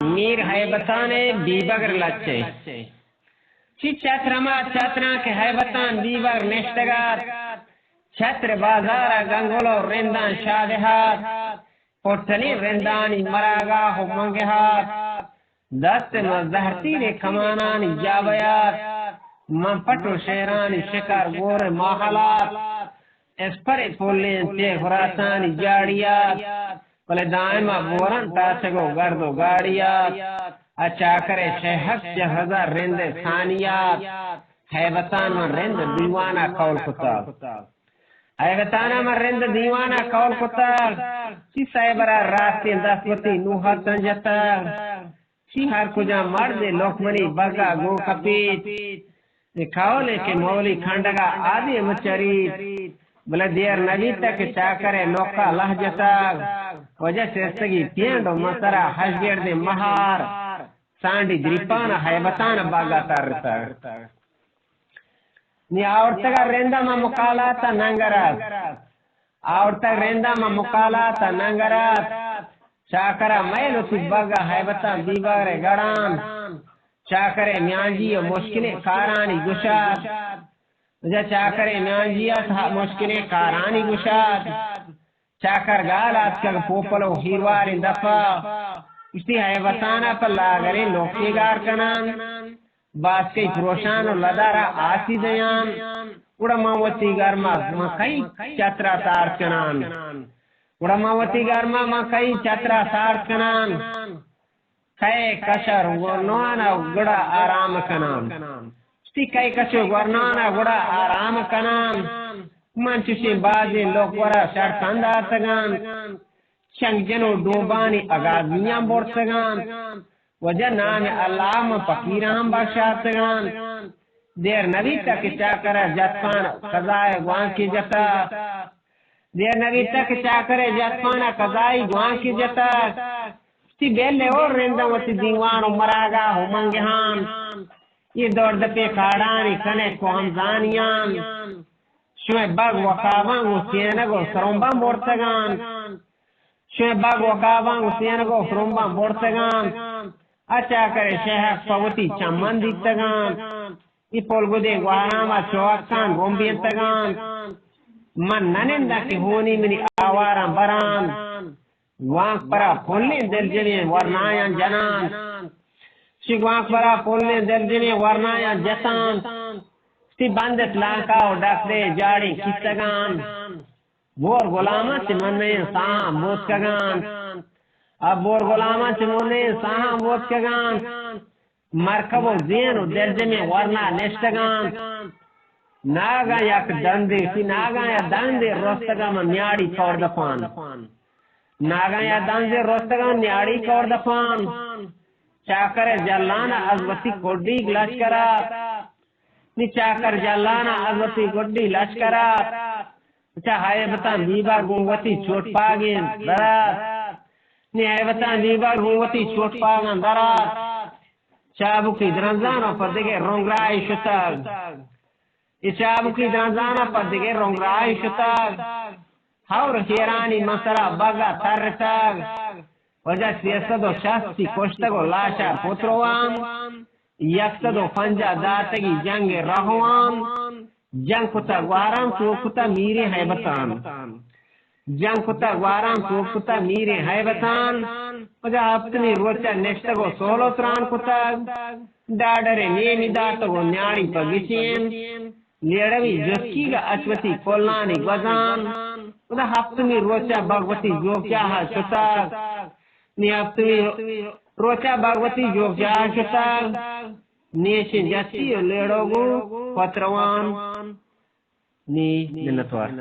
मीर हैबताने बीबगर लच्चे ची छत्रमा छत्रा के हैबतान बीबगर नेश्तगार छत्र बाजारा गंगोलो रेंदान शादेहात पोटनी रेंदानी मरागा हो मंगेहात दस्त मजहरती ने कमानानी जाबयात मंपटो शेरानी शिकार गोर माहलात एस्पर पोले ते खुरासानी जाड़ियात पले दायमा बोरन तासगो गर्दो गाड़ियात अच्छा करे शहक हजार रेंदे सानियात हैबतान में रेंद दीवाना कौल कुताब हैबताना में रेंद दीवाना कौल कुताब ची साइबरा रास्ते दसवती नूहा संजता ची हर कुजा मर्दे लोकमनी बगा गो कपीत दिखाओले के मौली खंडगा आदि मचरी बोले देर नबी तक चाकरे लोका लहजता वजह से सगी पेंडो मसरा हजगेर दे महार सांडी द्रिपाना हैबताना बागा तरता नी आवरतगा रेंदा मा मुकालाता नंगरात आवरतगा रेंदा मा मुकालाता नंगरात चाकरा मैलो ती बागा हैबता दीवारे गड़ान चाकरे म्यांजी मुश्किलें कारानी गुशात चाकरे म्यांजिया था मुश्किलें कारानी गुशात चाकर गालात का पोपलो हीरवारी दफा इसी हैबताना पर लागरे लोकेगार कनान बात कई प्रोशान लदारा आसी दयान उड़मावती गर्मा मकई चत्रा तार कनान उड़मावती गर्मा मकई चत्रा तार कनान कई कशर वर्णाना गुड़ा आराम कनान ती कई कशो वर्णाना गुड़ा आराम कनान मंचुशी बाजे लोकवरा शर्तंदा तगान शंग जनो डोबानी अगादियां बोर्सगान वजह नाम अल्लाह फकीराम बादशाहतगान देर नबी तक चाकर जतपान कजाए गुआं की जता देर नबी तक चाकर जतपान कजाई गुआं की जता ती बेले और रेंदावती दीवान मरागा हो मंगहान ये दौड़ दपे काड़ानी कने को हमजानियान शुए बाग वकावांगो सियनगो सरोंबा बोर्सगान शुए बाग वकावांगो सियनगो सरोंबा बोर्सगान अच्छा करे शहर पवती चमन दितगान इपोलगुदे ग्वारामा चौकान गोम्बियंतगान मन ननिंदा की होनी मिनी आवारा बरान वांक परा फुल्ले दर्जने वर्णायान जनान शिवांक परा फुल्ले दर्जने वर्णायान जतान ती बंदत लाका और डकरे जाड़ी किस्तगान बोर गुलामा चिमने साहा बोस्कगान अब बोर गुलामा चिमने साहा बोस्कगान मरकबो ज़ेनो दर्जने वर्णा नेश्तगान नागा यक दंदे सी नागा या दंदे रोस्तगा में न्याड़ी कौर दफान नागा या दंदे रोस्तगा न्याड़ी कौर दफान चाकर जलाना अजवती कोडी लश्करात नी चाकर जलाना अजवती कोडी लश्करात अच्छा हाय बता दीबा गुंगवती चोट पागिन दरात नी हाय बता दीबा गुंगवती चोट पागन दरात चाबुकी द्रंजाना पर देखे रोंगराई शुताग चाबुकी द्रंजाना पर देखे रोंगराई शुताग हाउर हेरानी मसरा बगा तरताग वजह सियासतो शास्ती कोष्टगो लाशा पुत्रोवाम यक्सदो फंजा दातगी जंग रहुआम जंग कुता ग्वाराम कुता मीरे हैबतान जंग कुता ग्वाराम कुता मीरे हैबतान वजह अपनी रोचा नेश्तगो सोलो त्रान कुता डाडरे नेमिदातगो न्याड़ी पगिचेन लेड़वी जोस्कीगा अचवती कोल्लानी गजान वजह अपनी रोचा भगवती जोक्या शुता नी अपनी रोचा भगवती जोक्या शुता नेशे जस्ती लेड़ोगो पत्रवान नी मिन्नतवार